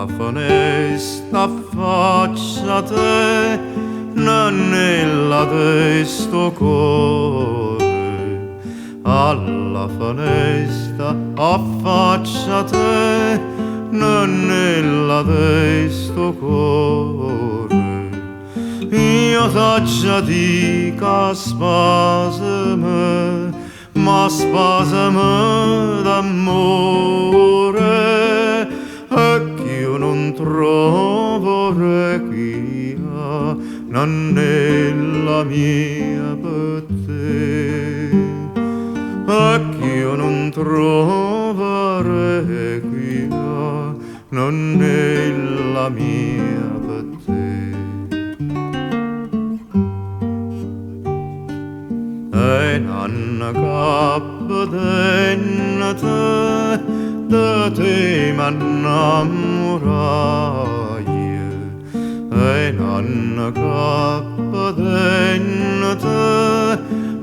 alla finestra affacciate nella de sto cuore, alla finestra affacciate nella de sto cuore. Io t'accia dica spasime, ma spasime d'amore, e che io non trovo requia nella mia per te, e che io non trovo requia nella mia per te. E nanna cappa dennate, da te m'innamorai. E nanna cappa dennate,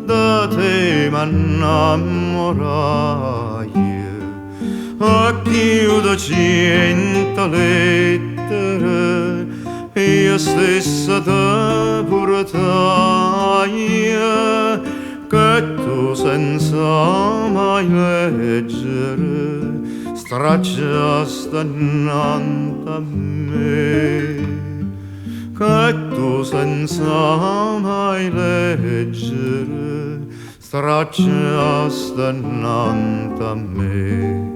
da te m'innamorai. E chiudo 100 lettere, io stessa te portai, che tu senza mai leggere stracciasti innanzi a me, che tu senza mai leggere stracciasti innanzi a me.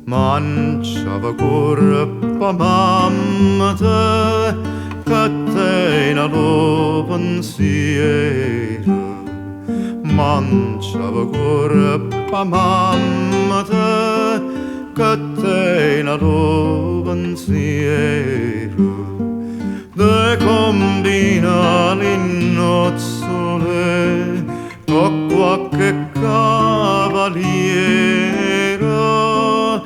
Manciava corpa mamma te, che te lo pensiero. Manciava corpa mamma te, che te lo pensiero. De combina l'innozzole con qualche cavaliera,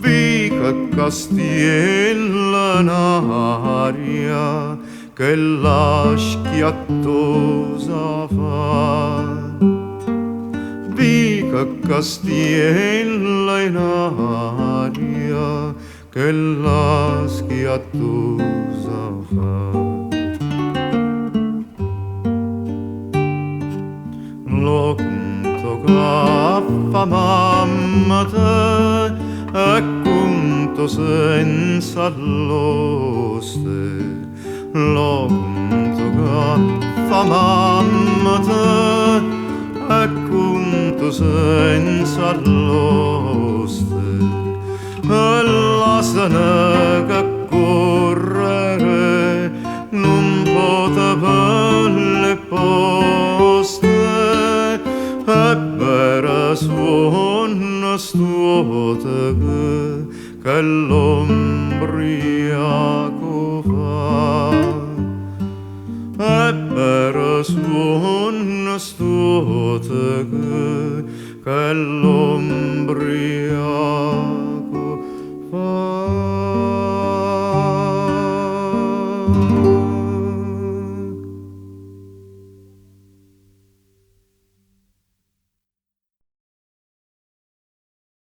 vica castiella in aria che la schiattosa fa. Vica castiella in aria che la schiattosa fa. Lo conto che mamma te, e conto senza l'oste. Lo conto che mamma te, e conto senza l'oste. E la sane che correre non poteva le poste, e per suono stuote che l'ombriaco fa, e per suono stuote che l'ombriaco